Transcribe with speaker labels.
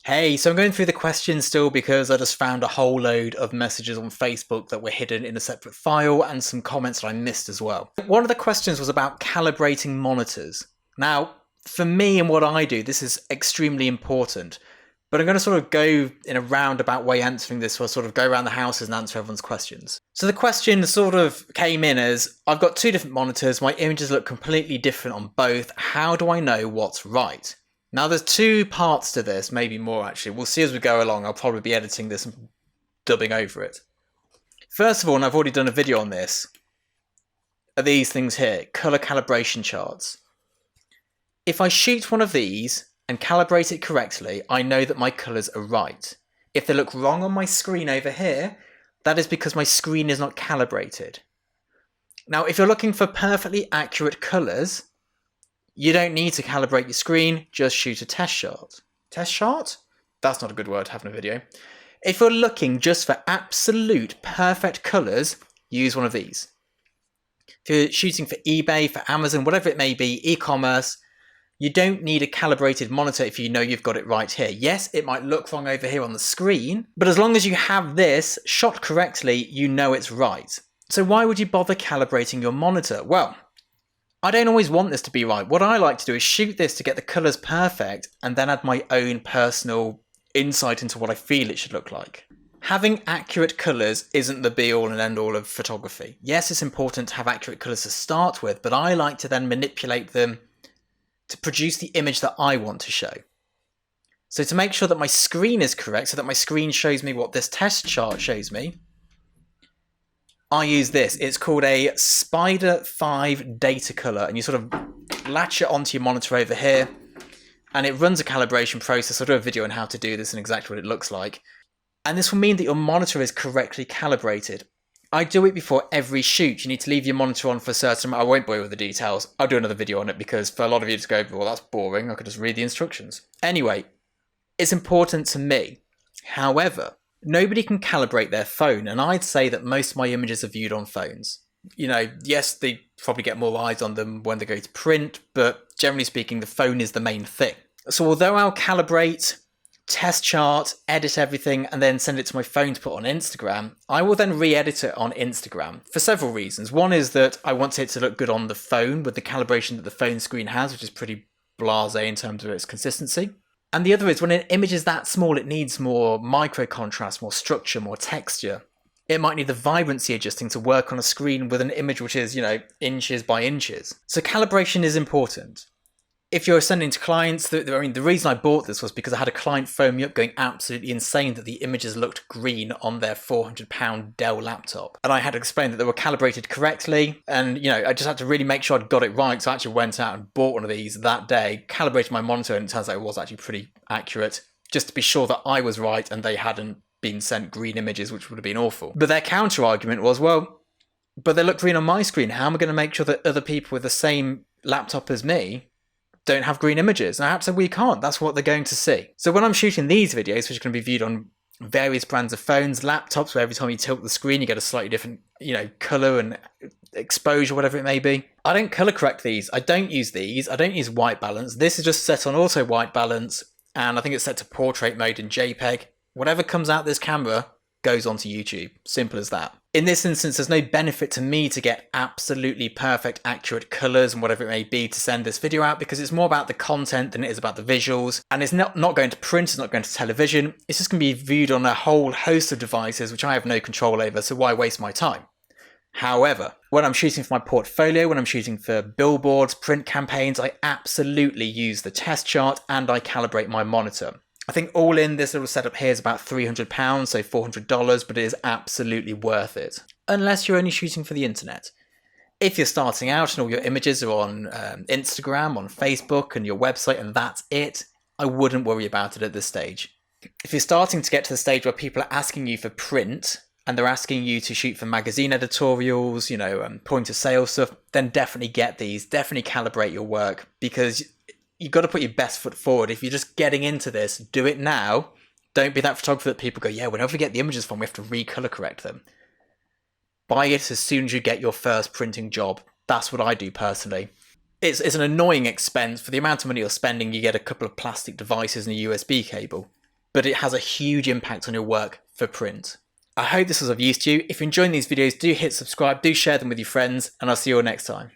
Speaker 1: Hey, so I'm going through the questions still because I just found a whole load of messages on Facebook that were hidden in a separate file and some comments that I missed as well. One of the questions was about calibrating monitors. Now, for me and what I do, this is extremely important, but I'm going to sort of go in a roundabout way answering this, so I'll sort of go around the houses and answer everyone's questions. So the question sort of came in as, I've got two different monitors, my images look completely different on both, how do I know what's right? Now, there's two parts to this, maybe more actually. We'll see as we go along. I'll probably be editing this and dubbing over it. First of all, and I've already done a video on this, are these things here, color calibration charts. If I shoot one of these and calibrate it correctly, I know that my colors are right. If they look wrong on my screen over here, that is because my screen is not calibrated. Now, if you're looking for perfectly accurate colors, you don't need to calibrate your screen, just shoot a test shot. Test shot? That's not a good word to have in a video. If you're looking just for absolute perfect colours, use one of these. If you're shooting for eBay, for Amazon, whatever it may be, e-commerce, you don't need a calibrated monitor if you know you've got it right here. Yes, it might look wrong over here on the screen, but as long as you have this shot correctly, you know it's right. So why would you bother calibrating your monitor? Well, I don't always want this to be right. What I like to do is shoot this to get the colours perfect and then add my own personal insight into what I feel it should look like. Having accurate colours isn't the be-all and end-all of photography. Yes, it's important to have accurate colours to start with, but I like to then manipulate them to produce the image that I want to show. So to make sure that my screen is correct, so that my screen shows me what this test chart shows me, I use this. It's called a Spider 5 data color, and you sort of latch it onto your monitor over here, and it runs a calibration process. I'll do a video on how to do this and exactly what it looks like. And this will mean that your monitor is correctly calibrated. I do it before every shoot. You need to leave your monitor on for a certain amount. I won't bore you with the details. I'll do another video on it because for a lot of you to go, well, that's boring. I could just read the instructions. Anyway, it's important to me. However, nobody can calibrate their phone, and I'd say that most of my images are viewed on phones. You know, yes, they probably get more eyes on them when they go to print, but generally speaking, the phone is the main thing. So although I'll calibrate, test chart, edit everything, and then send it to my phone to put on Instagram, I will then re-edit it on Instagram for several reasons. One is that I want it to look good on the phone with the calibration that the phone screen has, which is pretty blasé in terms of its consistency. And the other is when an image is that small, it needs more micro contrast, more structure, more texture. It might need the vibrancy adjusting to work on a screen with an image which is, inches by inches. So calibration is important. If you're sending to clients, the reason I bought this was because I had a client phone me up going absolutely insane that the images looked green on their £400 Dell laptop. And I had to explain that they were calibrated correctly. And, I just had to really make sure I'd got it right. So I actually went out and bought one of these that day, calibrated my monitor, and it turns out it was actually pretty accurate, just to be sure that I was right and they hadn't been sent green images, which would have been awful. But their counter argument was, well, but they look green on my screen. How am I going to make sure that other people with the same laptop as me don't have green images? And I have to say, we can't. That's what they're going to see. So when I'm shooting these videos, which are going to be viewed on various brands of phones, laptops, where every time you tilt the screen, you get a slightly different, color and exposure, whatever it may be. I don't color correct these. I don't use these. I don't use white balance. This is just set on auto white balance, and I think it's set to portrait mode in JPEG. Whatever comes out this camera goes onto YouTube. Simple as that. In this instance, there's no benefit to me to get absolutely perfect, accurate colours and whatever it may be to send this video out, because it's more about the content than it is about the visuals. And it's not going to print, it's not going to television. It's just going to be viewed on a whole host of devices, which I have no control over, so why waste my time? However, when I'm shooting for my portfolio, when I'm shooting for billboards, print campaigns, I absolutely use the test chart and I calibrate my monitor. I think all in, this little setup here is about £300, so $400, but it is absolutely worth it. Unless you're only shooting for the internet. If you're starting out and all your images are on Instagram, on Facebook and your website and that's it, I wouldn't worry about it at this stage. If you're starting to get to the stage where people are asking you for print and they're asking you to shoot for magazine editorials, point of sale stuff, then definitely get these, definitely calibrate your work, because you've got to put your best foot forward. If you're just getting into this, do it now. Don't be that photographer that people go, yeah, whenever we get the images from, we have to recolor correct them. Buy it as soon as you get your first printing job. That's what I do personally. It's an annoying expense. For the amount of money you're spending, you get a couple of plastic devices and a USB cable. but it has a huge impact on your work for print. I hope this was of use to you. If you're enjoying these videos, do hit subscribe, do share them with your friends, and I'll see you all next time.